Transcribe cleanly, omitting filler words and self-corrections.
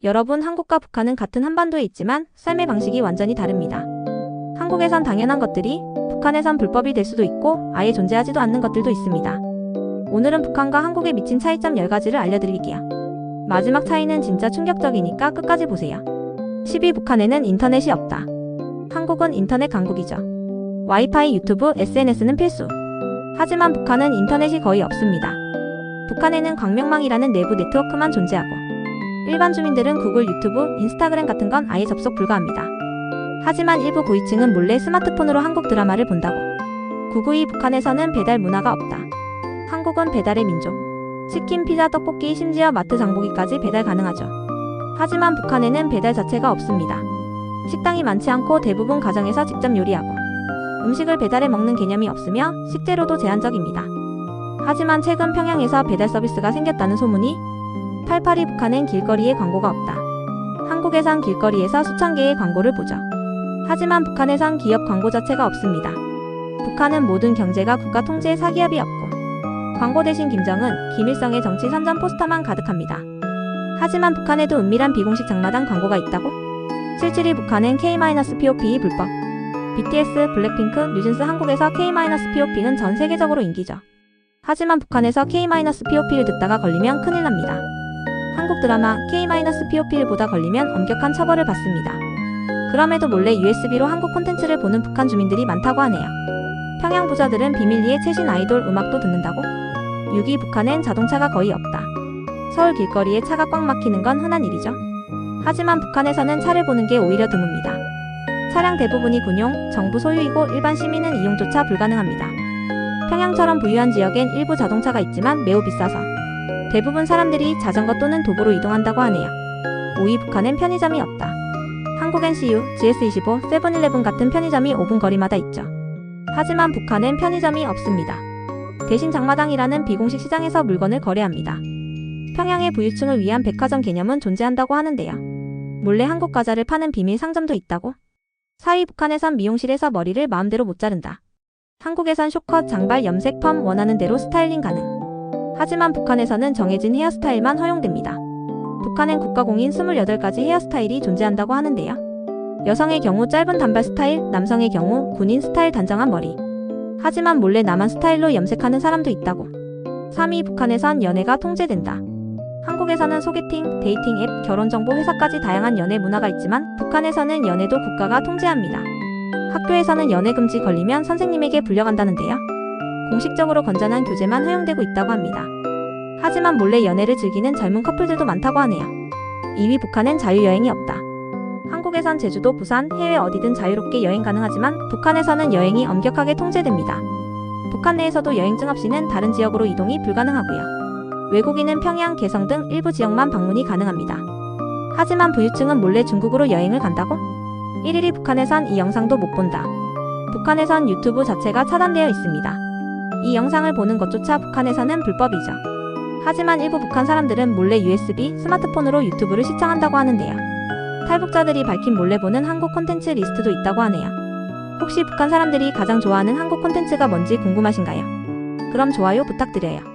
여러분, 한국과 북한은 같은 한반도에 있지만 삶의 방식이 완전히 다릅니다. 한국에선 당연한 것들이 북한에선 불법이 될 수도 있고 아예 존재하지도 않는 것들도 있습니다. 오늘은 북한과 한국에 미친 차이점 10가지를 알려드릴게요. 마지막 차이는 진짜 충격적이니까 끝까지 보세요. 10위, 북한에는 인터넷이 없다. 한국은 인터넷 강국이죠. 와이파이, 유튜브, SNS는 필수. 하지만 북한은 인터넷이 거의 없습니다. 북한에는 광명망이라는 내부 네트워크만 존재하고 일반 주민들은 구글, 유튜브, 인스타그램 같은 건 아예 접속 불가합니다. 하지만 일부 고위층은 몰래 스마트폰으로 한국 드라마를 본다고. 9위, 북한에서는 배달 문화가 없다. 한국은 배달의 민족. 치킨, 피자, 떡볶이, 심지어 마트 장보기까지 배달 가능하죠. 하지만 북한에는 배달 자체가 없습니다. 식당이 많지 않고 대부분 가정에서 직접 요리하고 음식을 배달해 먹는 개념이 없으며 식재료도 제한적입니다. 하지만 최근 평양에서 배달 서비스가 생겼다는 소문이. 88위, 북한엔 길거리에 광고가 없다. 한국에선 길거리에서 수천 개의 광고를 보죠. 하지만 북한에선 기업 광고 자체가 없습니다. 북한은 모든 경제가 국가 통제의 사기업이 없고 광고 대신 김정은, 김일성의 정치 선전 포스터만 가득합니다. 하지만 북한에도 은밀한 비공식 장마당 광고가 있다고? 77위, 북한은 K-POP 불법. BTS, 블랙핑크, 뉴진스. 한국에서 K-POP는 전 세계적으로 인기죠. 하지만 북한에서 K-POP를 듣다가 걸리면 큰일 납니다. 한국 드라마 K-POP를 보다 걸리면 엄격한 처벌을 받습니다. 그럼에도 몰래 USB로 한국 콘텐츠를 보는 북한 주민들이 많다고 하네요. 평양 부자들은 비밀리에 최신 아이돌 음악도 듣는다고? 6위, 북한엔 자동차가 거의 없다. 서울 길거리에 차가 꽉 막히는 건 흔한 일이죠. 하지만 북한에서는 차를 보는 게 오히려 드뭅니다. 차량 대부분이 군용, 정부 소유이고 일반 시민은 이용조차 불가능합니다. 평양처럼 부유한 지역엔 일부 자동차가 있지만 매우 비싸서 대부분 사람들이 자전거 또는 도보로 이동한다고 하네요. 5위, 북한엔 편의점이 없다. 한국엔 CU, GS25, 세븐일레븐 같은 편의점이 5분 거리마다 있죠. 하지만 북한엔 편의점이 없습니다. 대신 장마당이라는 비공식 시장에서 물건을 거래합니다. 평양의 부유층을 위한 백화점 개념은 존재한다고 하는데요. 몰래 한국 과자를 파는 비밀 상점도 있다고? 4위, 북한에선 미용실에서 머리를 마음대로 못 자른다. 한국에선 숏컷, 장발, 염색, 펌 원하는 대로 스타일링 가능. 하지만 북한에서는 정해진 헤어스타일만 허용됩니다. 북한엔 국가공인 28가지 헤어스타일이 존재한다고 하는데요. 여성의 경우 짧은 단발 스타일, 남성의 경우 군인 스타일 단정한 머리. 하지만 몰래 남한 스타일로 염색하는 사람도 있다고. 3위, 북한에선 연애가 통제된다. 한국에서는 소개팅, 데이팅 앱, 결혼정보 회사까지 다양한 연애 문화가 있지만 북한에서는 연애도 국가가 통제합니다. 학교에서는 연애 금지 걸리면 선생님에게 불려간다는데요. 공식적으로 건전한 교제만 허용되고 있다고 합니다. 하지만 몰래 연애를 즐기는 젊은 커플들도 많다고 하네요. 2위, 북한엔 자유여행이 없다. 한국에선 제주도, 부산, 해외 어디든 자유롭게 여행 가능하지만 북한에서는 여행이 엄격하게 통제됩니다. 북한 내에서도 여행증 없이는 다른 지역으로 이동이 불가능하고요. 외국인은 평양, 개성 등 일부 지역만 방문이 가능합니다. 하지만 부유층은 몰래 중국으로 여행을 간다고? 1위, 북한에선 이 영상도 못 본다. 북한에선 유튜브 자체가 차단되어 있습니다. 이 영상을 보는 것조차 북한에서는 불법이죠. 하지만 일부 북한 사람들은 몰래 USB, 스마트폰으로 유튜브를 시청한다고 하는데요. 탈북자들이 밝힌 몰래 보는 한국 콘텐츠 리스트도 있다고 하네요. 혹시 북한 사람들이 가장 좋아하는 한국 콘텐츠가 뭔지 궁금하신가요? 그럼 좋아요 부탁드려요.